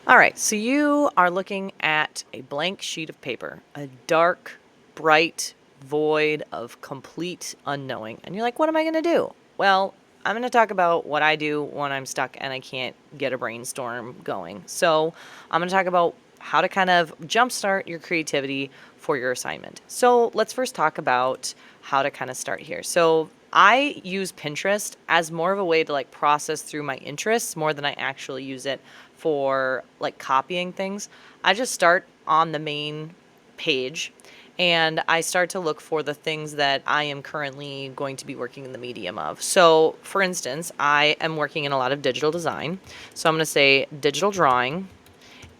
All right, so you are looking at a blank sheet of paper, a dark, bright void of complete unknowing. And you're like, what am I going to do? Well, I'm going to talk about what I do when I'm stuck and I can't get a brainstorm going. So, I'm going to talk about how to kind of jumpstart your creativity for your assignment. So, let's first talk about how to kind of start here. So, I use Pinterest as more of a way to like process through my interests more than I actually use it for like copying things. I just start on the main page and I start to look for the things that I am currently going to be working in the medium of. So, for instance, I am working in a lot of digital design. So, I'm going to say digital drawing,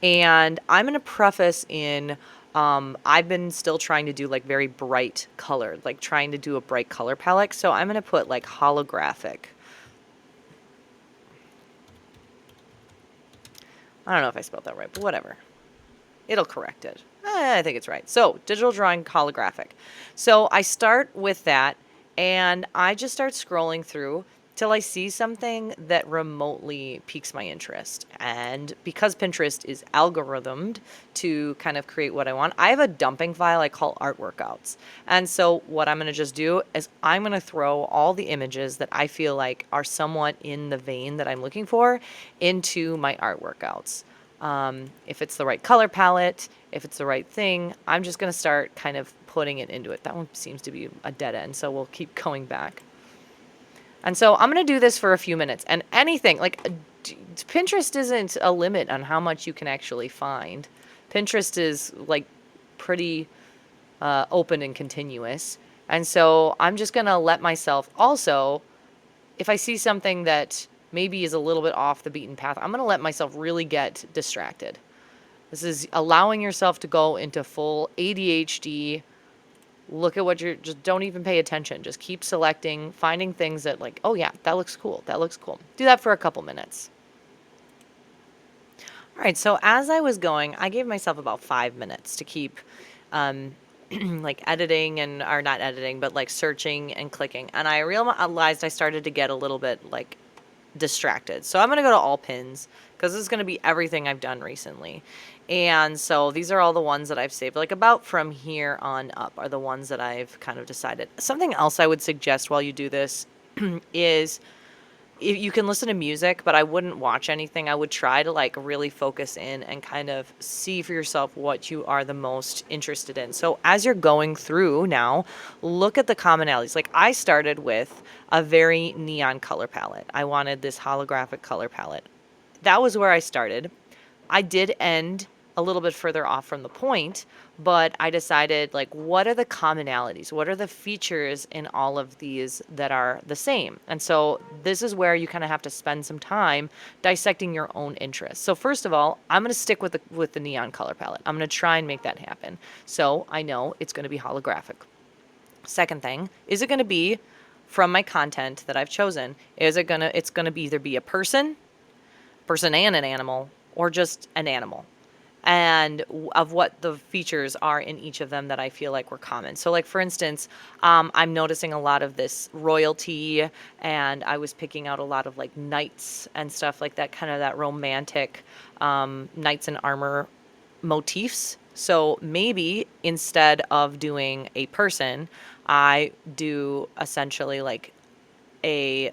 and I'm going to preface in I've been still trying to do like very bright color, like trying to do a bright color palette. So, I'm going to put like holographic. I don't know if I spelled that right, but whatever. It'll correct it. I think it's right. So, digital drawing holographic. So, I start with that and I just start scrolling through till I see something that remotely piques my interest. And because Pinterest is algorithmed to kind of create what I want, I have a dumping file I call art workouts. And so, what I'm going to just do is I'm going to throw all the images that I feel like are somewhat in the vein that I'm looking for into my art workouts. If it's the right color palette, if it's the right thing, I'm just going to start kind of putting it into it. That one seems to be a dead end, so we'll keep going back. And so I'm going to do this for a few minutes. And anything, like Pinterest isn't a limit on how much you can actually find. Pinterest is like pretty open and continuous. And so I'm just going to let myself also, if I see something that maybe is a little bit off the beaten path, I'm going to let myself really get distracted. This is allowing yourself to go into full ADHD. Look at what you're, just don't even pay attention. Just keep selecting, finding things that, like, oh yeah, that looks cool. That looks cool. Do that for a couple minutes. All right, so as I was going, I gave myself about 5 minutes to keep like editing and, or not editing, but like searching and clicking. And I realized I started to get a little bit like distracted. So I'm going to go to all pins because this is going to be everything I've done recently. And so these are all the ones that I've saved. Like about from here on up are the ones that I've kind of decided. Something else I would suggest while you do this is you can listen to music, but I wouldn't watch anything. I would try to like really focus in and kind of see for yourself what you are the most interested in. So as you're going through now, look at the commonalities. Like I started with a very neon color palette. I wanted this holographic color palette. That was where I started. I did end a little bit further off from the point, but I decided like what are the commonalities? What are the features in all of these that are the same? And so this is where you kind of have to spend some time dissecting your own interests. So first of all, I'm going to stick with the neon color palette. I'm going to try and make that happen. So I know it's going to be holographic. Second thing, is it going to be from my content that I've chosen? It's going to be either be a person and an animal, or just an animal, and of what the features are in each of them that I feel like were common. So, like for instance, I'm noticing a lot of this royalty, and I was picking out a lot of like knights and stuff like that, kind of that romantic knights in armor motifs. So maybe instead of doing a person, I do essentially like a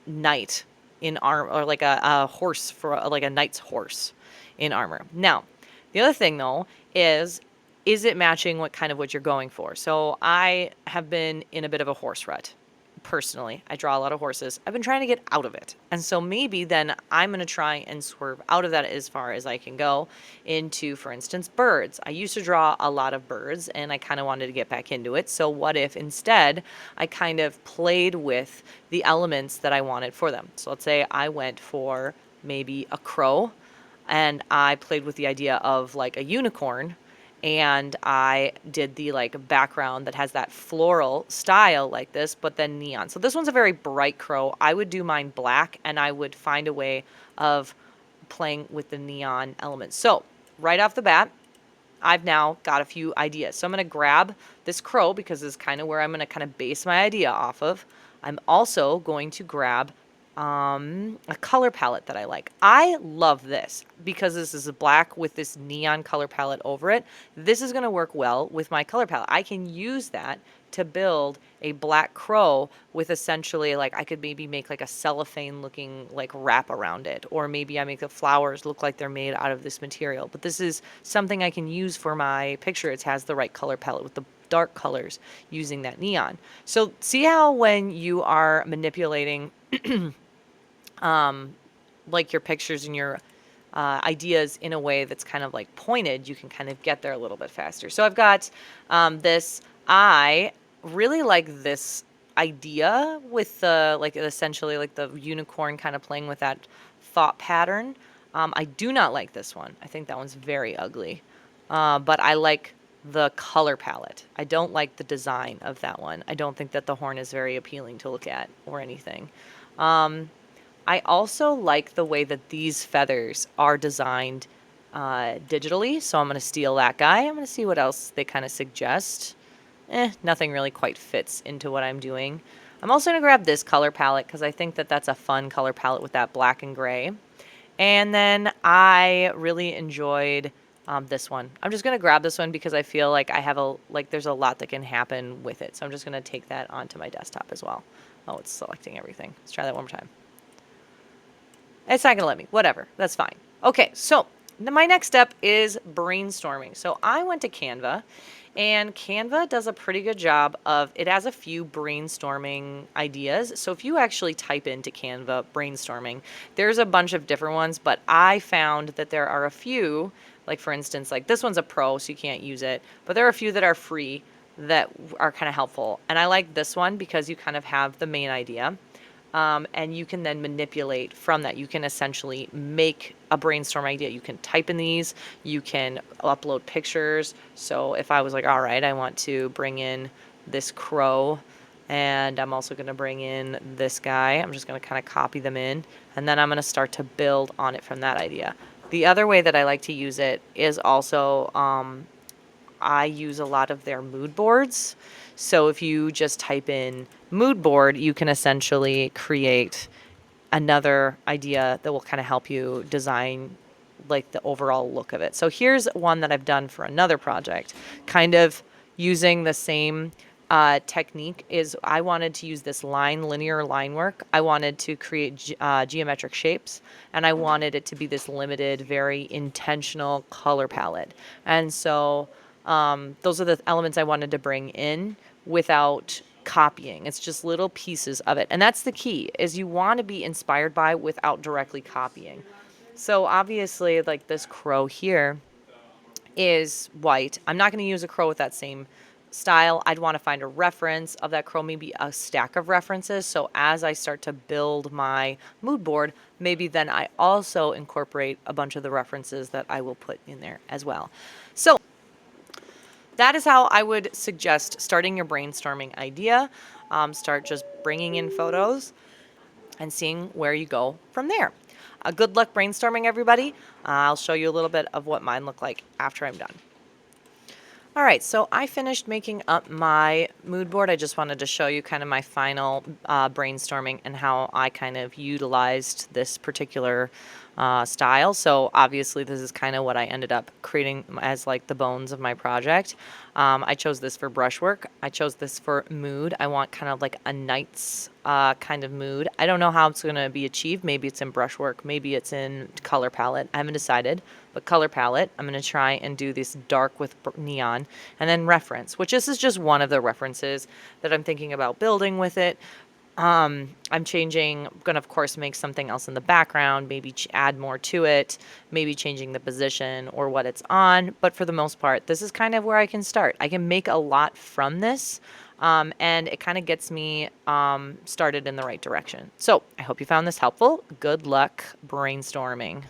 knight in armor, or like a horse, for like a knight's horse in armor. Now, the other thing though is it matching what you're going for? So I have been in a bit of a horse rut. Personally, I draw a lot of horses. I've been trying to get out of it. And so maybe then I'm going to try and swerve out of that as far as I can go into, for instance, birds. I used to draw a lot of birds and I kind of wanted to get back into it. So what if instead I kind of played with the elements that I wanted for them? So let's say I went for maybe a crow and I played with the idea of like a unicorn, and I did the like background that has that floral style like this, but then neon. So this one's a very bright crow. I would do mine black, and I would find a way of playing with the neon elements. So right off the bat, I've now got a few ideas. So I'm going to grab this crow because this is kind of where I'm going to kind of base my idea off of. I'm also going to grab a color palette that I like. I love this because this is a black with this neon color palette over it. This is going to work well with my color palette. I can use that to build a black crow with essentially like I could maybe make like a cellophane looking like wrap around it, or maybe I make the flowers look like they're made out of this material. But this is something I can use for my picture. It has the right color palette with the dark colors using that neon. So see how when you are manipulating like your pictures and your ideas in a way that's kind of like pointed, you can kind of get there a little bit faster. So I've got this. I really like this idea with the like essentially like the unicorn kind of playing with that thought pattern. I do not like this one. I think that one's very ugly. But I like the color palette. I don't like the design of that one. I don't think that the horn is very appealing to look at or anything. I also like the way that these feathers are designed digitally, so I'm going to steal that guy. I'm going to see what else they kind of suggest. Nothing really quite fits into what I'm doing. I'm also going to grab this color palette because I think that that's a fun color palette with that black and gray. And then I really enjoyed this one. I'm just going to grab this one because I feel like there's a lot that can happen with it. So I'm just going to take that onto my desktop as well. Oh, it's selecting everything. Let's try that one more time. It's not going to let me. Whatever. That's fine. Okay, so my next step is brainstorming. So I went to Canva, and Canva does a pretty good job of, it has a few brainstorming ideas. So if you actually type into Canva brainstorming, there's a bunch of different ones, but I found that there are a few, like for instance, like this one's a pro, so you can't use it, but there are a few that are free that are kind of helpful. And I like this one because you kind of have the main idea. And you can then manipulate from that. You can essentially make a brainstorm idea. You can type in these, you can upload pictures. So if I was like, all right, I want to bring in this crow, and I'm also going to bring in this guy. I'm just going to kind of copy them in, and then I'm going to start to build on it from that idea. The other way that I like to use it is also I use a lot of their mood boards. So if you just type in mood board, you can essentially create another idea that will kind of help you design like the overall look of it. So here's one that I've done for another project, kind of using the same technique. Is I wanted to use this linear line work. I wanted to create geometric shapes, and I wanted it to be this limited, very intentional color palette. And so those are the elements I wanted to bring in without copying. It's just little pieces of it. And that's the key, is you want to be inspired by without directly copying. So obviously, like this crow here is white. I'm not going to use a crow with that same style. I'd want to find a reference of that crow, maybe a stack of references. So as I start to build my mood board, maybe then I also incorporate a bunch of the references that I will put in there as well. So that is how I would suggest starting your brainstorming idea. Start just bringing in photos and seeing where you go from there. Good luck brainstorming, everybody. I'll show you a little bit of what mine look like after I'm done. All right, so I finished making up my mood board. I just wanted to show you kind of my final brainstorming and how I kind of utilized this particular style. So obviously this is kind of what I ended up creating as like the bones of my project. I chose this for brushwork. I chose this for mood. I want kind of like a night's kind of mood. I don't know how it's going to be achieved. Maybe it's in brushwork. Maybe it's in color palette. I haven't decided. But color palette, I'm going to try and do this dark with neon, and then reference, which this is just one of the references that I'm thinking about building with it. I'm going to of course make something else in the background, maybe add more to it, maybe changing the position or what it's on. But for the most part, this is kind of where I can start. I can make a lot from this. And it kind of gets me started in the right direction. So I hope you found this helpful. Good luck brainstorming.